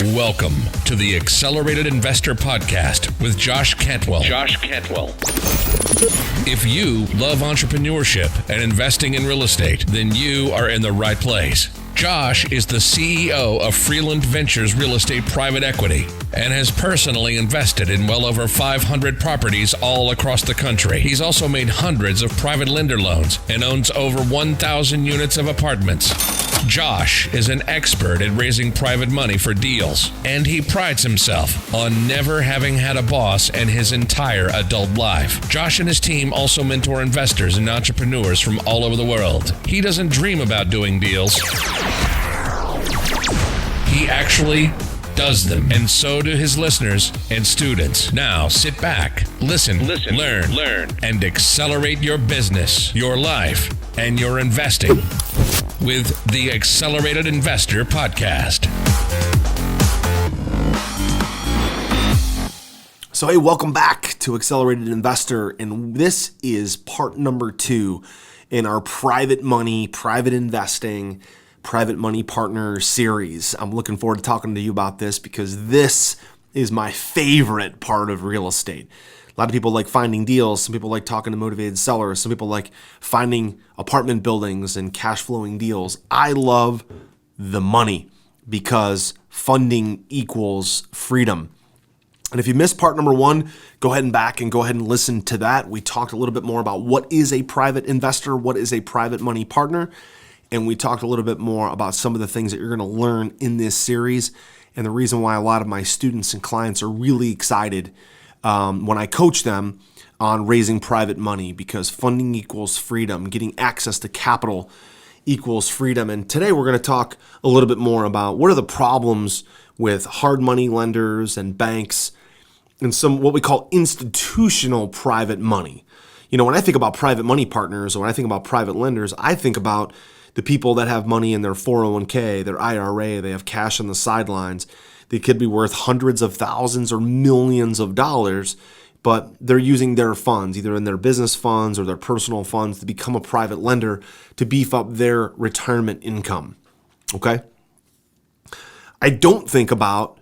Welcome to the Accelerated Investor Podcast with Josh Cantwell. If you love entrepreneurship and investing in real estate, then you are in the right place. Josh is the CEO of Freeland Ventures Real Estate Private Equity and has personally invested in well over 500 properties all across the country. He's also made hundreds of private lender loans and owns over 1,000 units of apartments. Josh is an expert at raising private money for deals, and he prides himself on never having had a boss in his entire adult life. Josh and his team also mentor investors and entrepreneurs from all over the world. He doesn't dream about doing deals. He actually does them, and so do his listeners and students. Now sit back, listen, learn, and accelerate your business, your life, and your investing with the Accelerated Investor Podcast. So hey, welcome back to Accelerated Investor, and this is part number 2 in our private money, private investing, private money partner series. I'm looking forward to talking to you about this because this is my favorite part of real estate. A lot of people like finding deals. Some people like talking to motivated sellers. Some people like finding apartment buildings and cash flowing deals. I love the money because funding equals freedom. And if you missed part number 1, go ahead and listen to that. We talked a little bit more about what is a private investor, what is a private money partner, and we talked a little bit more about some of the things that you're going to learn in this series and the reason why a lot of my students and clients are really excited when I coach them on raising private money, because funding equals freedom. Getting access to capital equals freedom. And today we're going to talk a little bit more about what are the problems with hard money lenders and banks and some what we call institutional private money. You know, when I think about private money partners or when I think about private lenders, I think about the people that have money in their 401k, their IRA, they have cash on the sidelines. They could be worth hundreds of thousands or millions of dollars, but they're using their funds, either in their business funds or their personal funds, to become a private lender to beef up their retirement income. Okay? I don't think about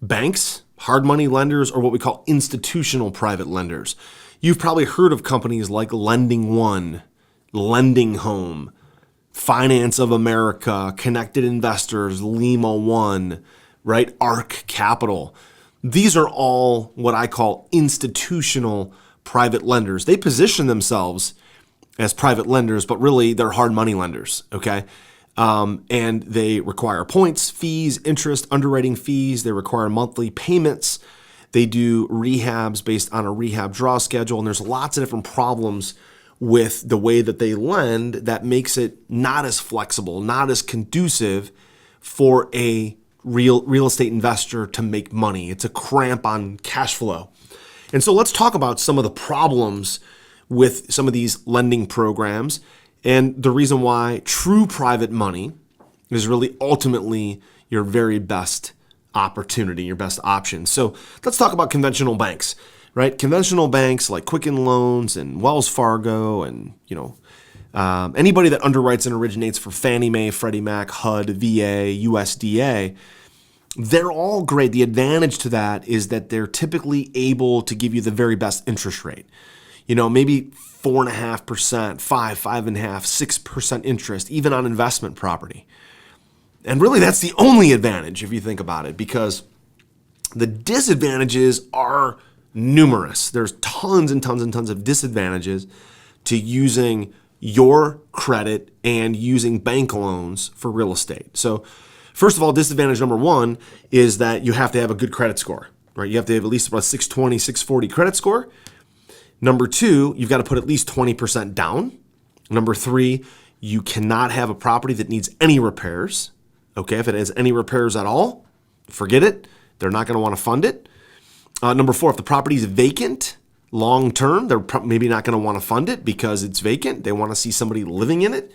banks, hard money lenders, or what we call institutional private lenders. You've probably heard of companies like Lending One, Lending Home, Finance of America, Connected Investors, Lima One, right? ARC Capital. These are all what I call institutional private lenders. They position themselves as private lenders, but really they're hard money lenders, okay? And they require points, fees, interest, underwriting fees. They require monthly payments. They do rehabs based on a rehab draw schedule, and there's lots of different problems with the way that they lend that makes it not as flexible, not as conducive for a real estate investor to make money. It's a cramp on cash flow. And so let's talk about some of the problems with some of these lending programs and the reason why true private money is really ultimately your very best opportunity, your best option. So let's talk about conventional banks. Right? Conventional banks like Quicken Loans and Wells Fargo and, anybody that underwrites and originates for Fannie Mae, Freddie Mac, HUD, VA, USDA, they're all great. The advantage to that is that they're typically able to give you the very best interest rate. Maybe 4.5%, 5.5%, 6% interest, even on investment property. And really that's the only advantage if you think about it, because the disadvantages are numerous. There's tons and tons and tons of disadvantages to using your credit and using bank loans for real estate. So first of all, disadvantage number 1 is that you have to have a good credit score, right? You have to have at least about 620, 640 credit score. Number 2, you've got to put at least 20% down. Number 3, you cannot have a property that needs any repairs. Okay, if it has any repairs at all, forget it. They're not going to want to fund it. Number 4, if the property is vacant long term, they're maybe not going to want to fund it because it's vacant. They want to see somebody living in it.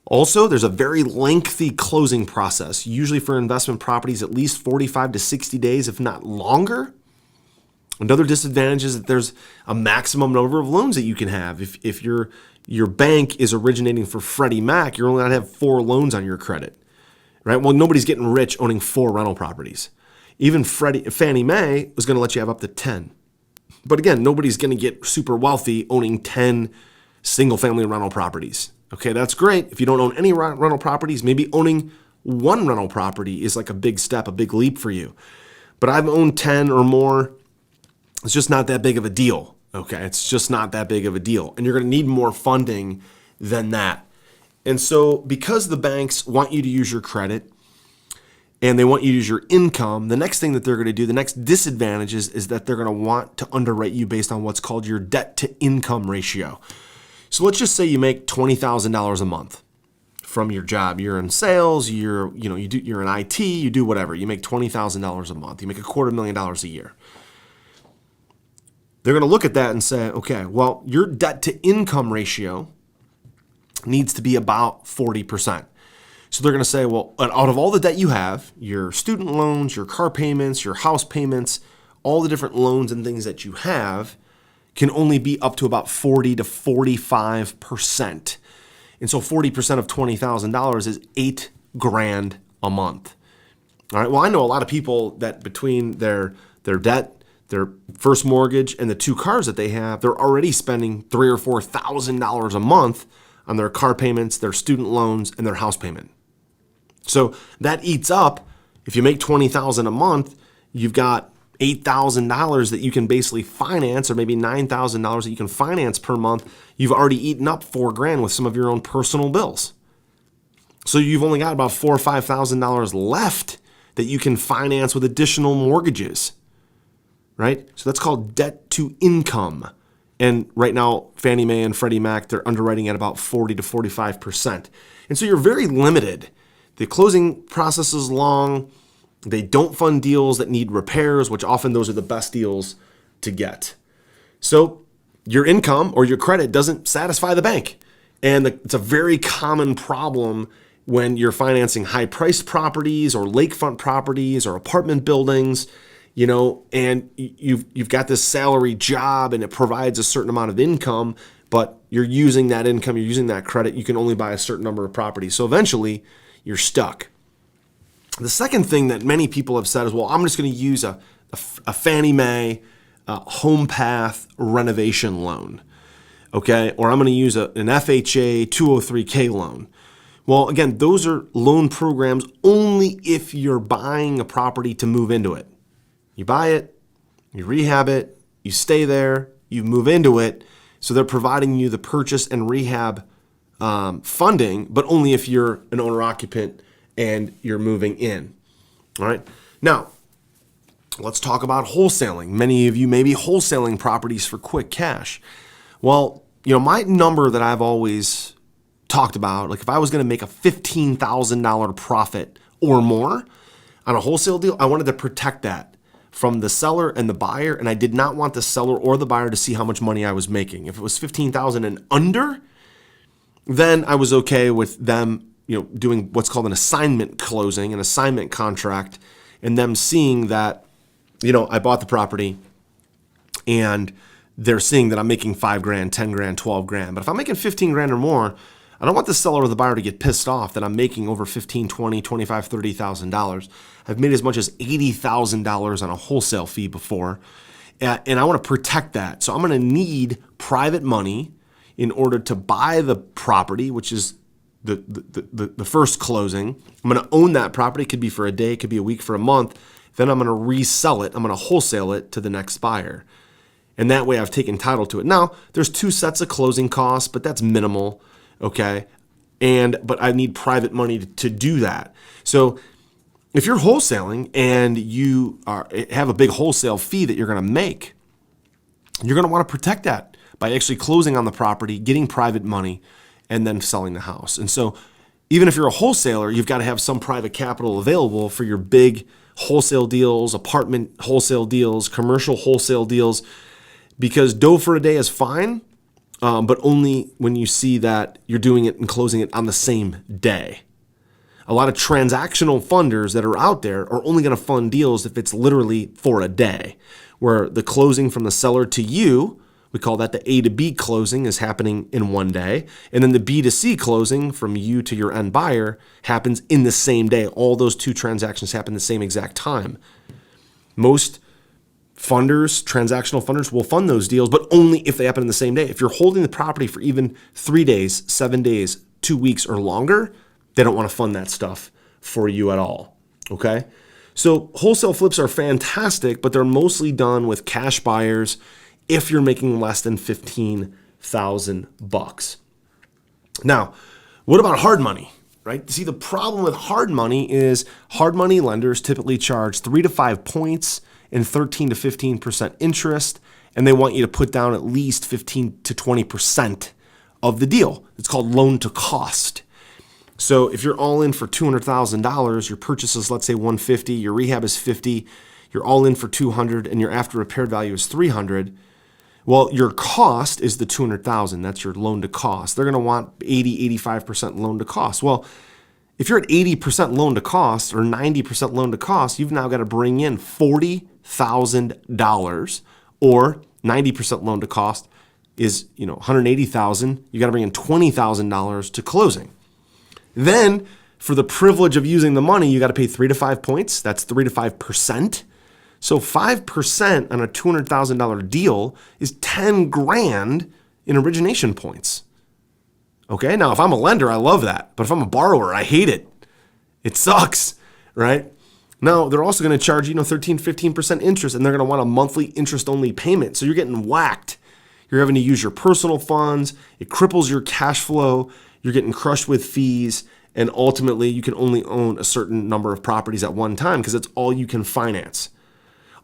Also, there's a very lengthy closing process, usually for investment properties, at least 45 to 60 days, if not longer. Another disadvantage is that there's a maximum number of loans that you can have. If your bank is originating for Freddie Mac, you're only going to have 4 loans on your credit. right? Well, nobody's getting rich owning 4 rental properties. Even Fannie Mae was going to let you have up to 10. But again, nobody's going to get super wealthy owning 10 single-family rental properties. Okay, that's great. If you don't own any rental properties, maybe owning 1 rental property is like a big step, a big leap for you. But I've owned 10 or more. It's just not that big of a deal. Okay, it's just not that big of a deal. And you're going to need more funding than that. And so because the banks want you to use your credit and they want you to use your income, the next thing that they're going to do, the next disadvantage is that they're going to want to underwrite you based on what's called your debt to income ratio. So let's just say you make $20,000 a month from your job. You're in sales, you're in IT, you do whatever. You make $20,000 a month. You make $250,000 a year. They're going to look at that and say, okay, well, your debt to income ratio needs to be about 40%. So they're going to say, well, out of all the debt you have, your student loans, your car payments, your house payments, all the different loans and things that you have can only be up to about 40 to 45%. And so 40% of $20,000 is $8,000 a month. All right. Well, I know a lot of people that between their debt, their first mortgage, and the 2 cars that they have, they're already spending $3,000 or $4,000 a month on their car payments, their student loans, and their house payment. So that eats up. If you make $20,000 a month, you've got $8,000 that you can basically finance, or maybe $9,000 that you can finance per month. You've already eaten up $4,000 with some of your own personal bills. So you've only got about $4,000 or $5,000 left that you can finance with additional mortgages, right? So that's called debt to income. And right now, Fannie Mae and Freddie Mac, they're underwriting at about 40 to 45%. And so you're very limited. The closing process is long. They don't fund deals that need repairs, which often those are the best deals to get. So your income or your credit doesn't satisfy the bank. And it's a very common problem when you're financing high-priced properties or lakefront properties or apartment buildings, and you've got this salary job and it provides a certain amount of income, but you're using that income, you're using that credit, you can only buy a certain number of properties. So eventually you're stuck. The second thing that many people have said is, well, I'm just going to use a Fannie Mae home path renovation loan, okay? Or I'm going to use an FHA 203K loan. Well, again, those are loan programs only if you're buying a property to move into it. You buy it, you rehab it, you stay there, you move into it. So they're providing you the purchase and rehab funding, but only if you're an owner-occupant and you're moving in. All right. Now, let's talk about wholesaling. Many of you may be wholesaling properties for quick cash. Well, my number that I've always talked about, like if I was going to make a $15,000 profit or more on a wholesale deal, I wanted to protect that from the seller and the buyer, and I did not want the seller or the buyer to see how much money I was making. If it was $15,000 and under, then I was okay with them, doing what's called an assignment closing, an assignment contract, and them seeing that, I bought the property and they're seeing that I'm making $5,000, $10,000, $12,000. But if I'm making $15,000 or more, I don't want the seller or the buyer to get pissed off that I'm making over $15,000, $20,000, $25,000, $30,000. I've made as much as $80,000 on a wholesale fee before, and I want to protect that. So I'm going to need private money in order to buy the property, which is the first closing. I'm going to own that property. It could be for a day, it could be a week, for a month. Then I'm going to resell it. I'm going to wholesale it to the next buyer. And that way I've taken title to it. Now, there's 2 sets of closing costs, but that's minimal. Okay. But I need private money to do that. So if you're wholesaling and you have a big wholesale fee that you're going to make, you're going to want to protect that by actually closing on the property, getting private money, and then selling the house. And so even if you're a wholesaler, you've got to have some private capital available for your big wholesale deals, apartment wholesale deals, commercial wholesale deals, because dough for a day is fine. But only when you see that you're doing it and closing it on the same day. A lot of transactional funders that are out there are only going to fund deals if it's literally for a day, where the closing from the seller to you We call that the A to B closing is happening in one day. And then the B to C closing from you to your end buyer happens in the same day. All those two transactions happen the same exact time. Most funders, transactional funders, will fund those deals, but only if they happen in the same day. If you're holding the property for even 3 days, 7 days, 2 weeks or longer, they don't want to fund that stuff for you at all. Okay? So wholesale flips are fantastic, but they're mostly done with cash buyers if you're making less than $15,000. Now, what about hard money, right? See, the problem with hard money is hard money lenders typically charge 3 to 5 points and 13 to 15% interest, and they want you to put down at least 15 to 20% of the deal. It's called loan to cost. So if you're all in for $200,000, your purchase is, let's say, $150, your rehab is $50, you're all in for $200, and your after repaired value is $300. Well, your cost is the $200,000. That's your loan to cost. They're going to want 85% loan to cost. Well, if you're at 80% loan to cost or 90% loan to cost, you've now got to bring in $40,000, or 90% loan to cost is, $180,000. You got to bring in $20,000 to closing. Then, for the privilege of using the money, you got to pay 3 to 5 points. That's 3 to 5%. So 5% on a $200,000 deal is 10 grand in origination points. Okay, now if I'm a lender, I love that. But if I'm a borrower, I hate it. It sucks, right? Now, they're also going to charge, 13, 15% interest, and they're going to want a monthly interest-only payment. So you're getting whacked. You're having to use your personal funds. It cripples your cash flow. You're getting crushed with fees. And ultimately, you can only own a certain number of properties at one time because that's all you can finance.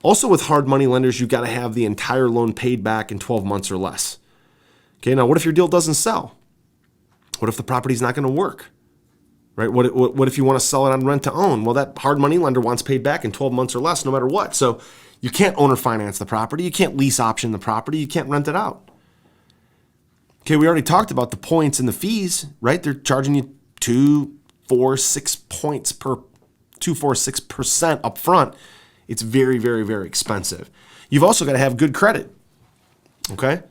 Also, with hard money lenders, you've got to have the entire loan paid back in 12 months or less. Okay, now what if your deal doesn't sell? What if the property's not going to work? Right? What if you want to sell it on rent to own? Well, that hard money lender wants paid back in 12 months or less, no matter what. So you can't owner finance the property. You can't lease option the property. You can't rent it out. Okay, we already talked about the points and the fees, right? They're charging you 2.46% up front. It's very, very, very expensive. You've also got to have good credit. Okay?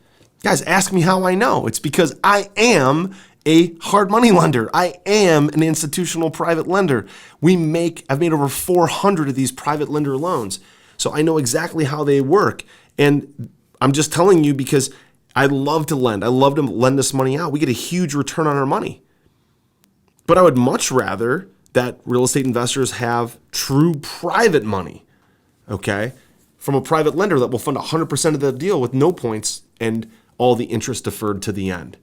Guys, ask me how I know. It's because I am a hard money lender. I am an institutional private lender. I've made over 400 of these private lender loans. So I know exactly how they work. And I'm just telling you because I love to lend. I love to lend this money out. We get a huge return on our money. But I would much rather that real estate investors have true private money. Okay, from a private lender that will fund 100% of the deal with no points and all the interest deferred to the end,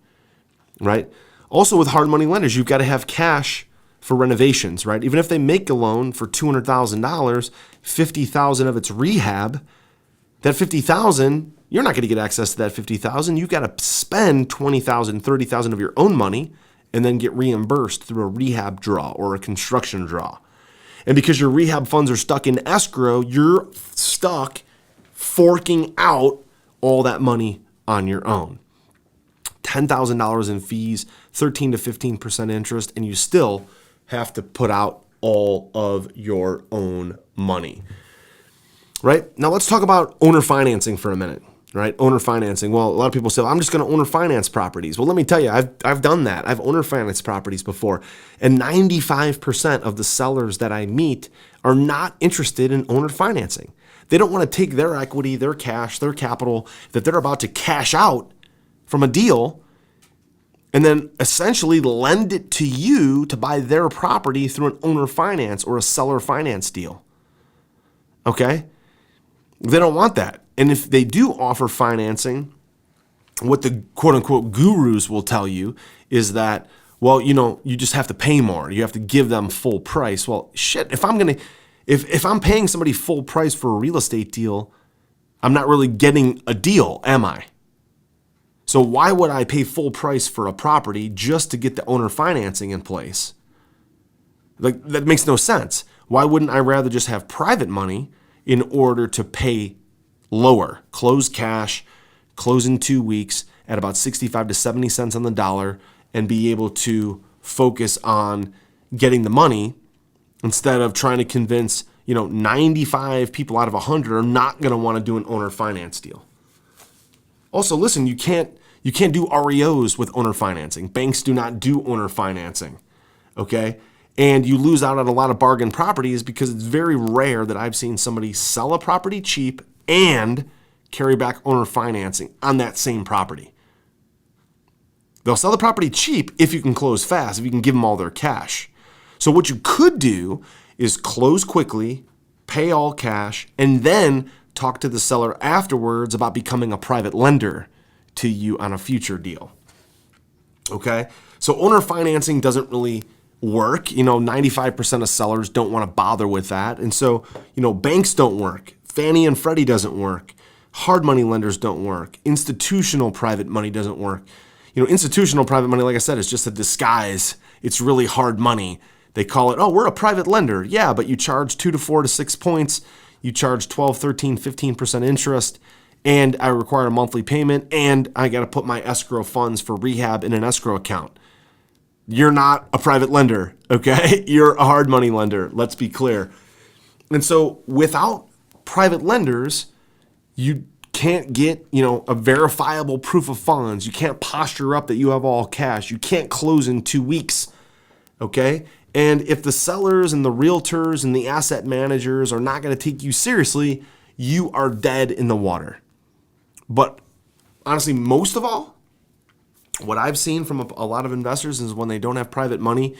right? Also, with hard money lenders, you've got to have cash for renovations, right? Even if they make a loan for $200,000, $50,000 of it's rehab. That $50,000, you're not going to get access to that $50,000. You've got to spend $20,000, $30,000 of your own money and then get reimbursed through a rehab draw or a construction draw. And because your rehab funds are stuck in escrow, you're stuck forking out all that money on your own. $10,000 in fees, 13 to 15% interest, and you still have to put out all of your own money. Right? Now let's talk about owner financing for a minute. Right? Owner financing. Well, a lot of people say, I'm just going to owner finance properties. Well, let me tell you, I've done that. I've owner financed properties before. And 95% of the sellers that I meet are not interested in owner financing. They don't want to take their equity, their cash, their capital that they're about to cash out from a deal and then essentially lend it to you to buy their property through an owner finance or a seller finance deal. Okay? They don't want that. And if they do offer financing, what the quote unquote gurus will tell you is that, well, you just have to pay more. You have to give them full price. Well, shit, if I'm paying somebody full price for a real estate deal, I'm not really getting a deal, am I? So why would I pay full price for a property just to get the owner financing in place? Like, that makes no sense. Why wouldn't I rather just have private money in order to pay lower, close cash, close in 2 weeks at about 65 to 70 cents on the dollar and be able to focus on getting the money instead of trying to convince, 95 people out of 100 are not going to want to do an owner finance deal. Also, listen, you can't do REOs with owner financing. Banks do not do owner financing. Okay? And you lose out on a lot of bargain properties because it's very rare that I've seen somebody sell a property cheap and carry back owner financing on that same property. They'll sell the property cheap if you can close fast, if you can give them all their cash. So what you could do is close quickly, pay all cash, and then talk to the seller afterwards about becoming a private lender to you on a future deal. Okay? So owner financing doesn't really work. 95% of sellers don't want to bother with that. And so, banks don't work. Fannie and Freddie doesn't work. Hard money lenders don't work. Institutional private money doesn't work. Institutional private money, like I said, is just a disguise. It's really hard money. They call it, we're a private lender. Yeah, but you charge 2 to 4 to 6 points. You charge 12, 13, 15% interest, and I require a monthly payment, and I got to put my escrow funds for rehab in an escrow account. You're not a private lender, okay? You're a hard money lender, let's be clear. And so without private lenders, you can't get, a verifiable proof of funds. You can't posture up that you have all cash. You can't close in 2 weeks, okay? And if the sellers and the realtors and the asset managers are not going to take you seriously, you are dead in the water. But honestly, most of all, what I've seen from a lot of investors is when they don't have private money,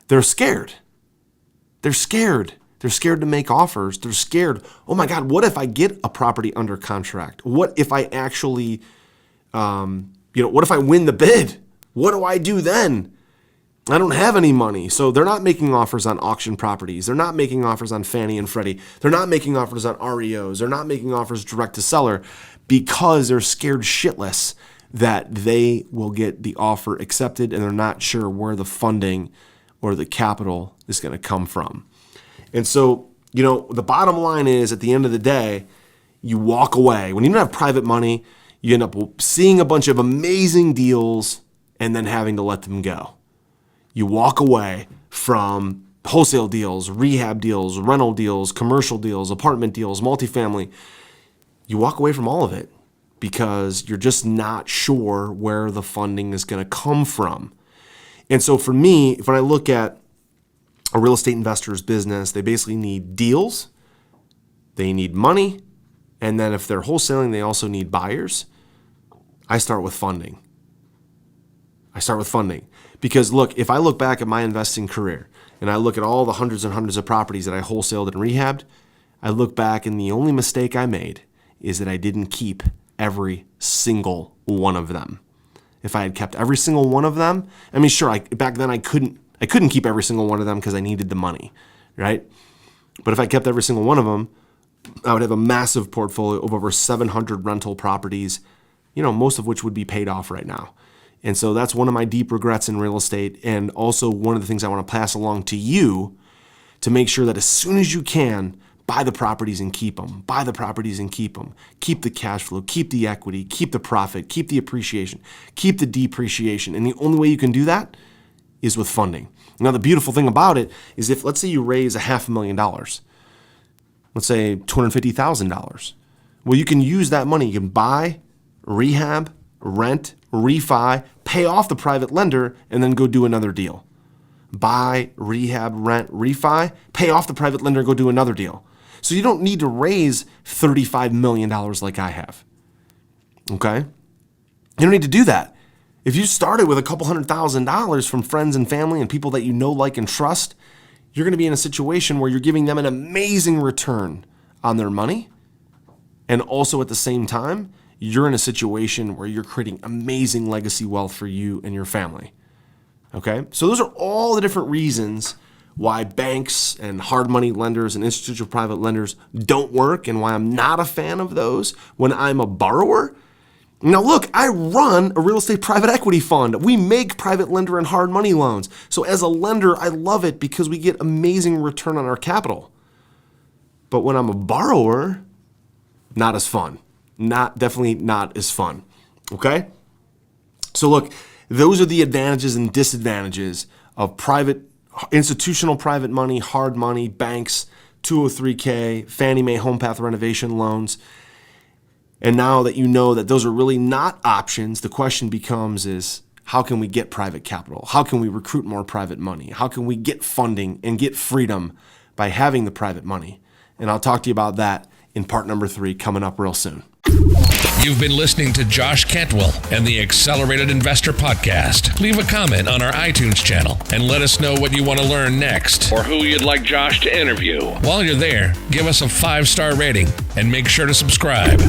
they're scared. They're scared. They're scared to make offers. They're scared. Oh my God, what if I get a property under contract? What if I actually, what if I win the bid? What do I do then? I don't have any money. So they're not making offers on auction properties. They're not making offers on Fannie and Freddie. They're not making offers on REOs. They're not making offers direct to seller because they're scared shitless that they will get the offer accepted and they're not sure where the funding or the capital is going to come from. And so, the bottom line is at the end of the day, you walk away. When you don't have private money, you end up seeing a bunch of amazing deals and then having to let them go. You walk away from wholesale deals, rehab deals, rental deals, commercial deals, apartment deals, multifamily. You walk away from all of it because you're just not sure where the funding is going to come from. And so for me, when I look at a real estate investor's business, they basically need deals, they need money, and then if they're wholesaling, they also need buyers. I start with funding. Because look, if I look back at my investing career and I look at all the hundreds and hundreds of properties that I wholesaled and rehabbed, I look back and the only mistake I made is that I didn't keep every single one of them. If I had kept every single one of them, back then I couldn't keep every single one of them because I needed the money, right? But if I kept every single one of them, I would have a massive portfolio of over 700 rental properties, most of which would be paid off right now. And so that's one of my deep regrets in real estate, and also one of the things I want to pass along to you to make sure that as soon as you can, buy the properties and keep them. Buy the properties and keep them. Keep the cash flow, keep the equity, keep the profit, keep the appreciation, keep the depreciation. And the only way you can do that is with funding. Now, the beautiful thing about it is if, let's say you raise $500,000, let's say $250,000. Well, you can use that money. You can buy, rehab, rent, refi, pay off the private lender, and then go do another deal. Buy, rehab, rent, refi, pay off the private lender, go do another deal. So you don't need to raise $35 million like I have. Okay? You don't need to do that. If you started with a couple $100,000 from friends and family and people that you know, like, and trust, you're going to be in a situation where you're giving them an amazing return on their money. And also at the same time, you're in a situation where you're creating amazing legacy wealth for you and your family. Okay? So those are all the different reasons why banks and hard money lenders and institutional private lenders don't work and why I'm not a fan of those when I'm a borrower. Now look, I run a real estate private equity fund. We make private lender and hard money loans. So as a lender, I love it because we get amazing return on our capital. But when I'm a borrower, not as fun. Definitely not as fun. Okay? So look, those are the advantages and disadvantages of institutional private money, hard money, banks, 203K, Fannie Mae home path renovation loans. And now that you know that those are really not options, the question becomes is, how can we get private capital? How can we recruit more private money? How can we get funding and get freedom by having the private money? And I'll talk to you about that in part number 3 coming up real soon. You've been listening to Josh Cantwell and the Accelerated Investor Podcast. Leave a comment on our iTunes channel and let us know what you want to learn next or who you'd like Josh to interview. While you're there, give us a 5-star rating and make sure to subscribe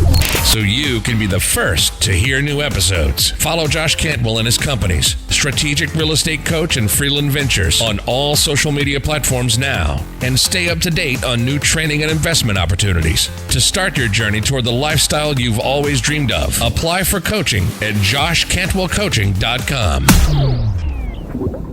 so you can be the first to hear new episodes. Follow Josh Cantwell and his companies, Strategic Real Estate Coach and Freeland Ventures, on all social media platforms now, and stay up to date on new training and investment opportunities. To start your journey toward the lifestyle you've always dreamed of, apply for coaching at joshcantwellcoaching.com.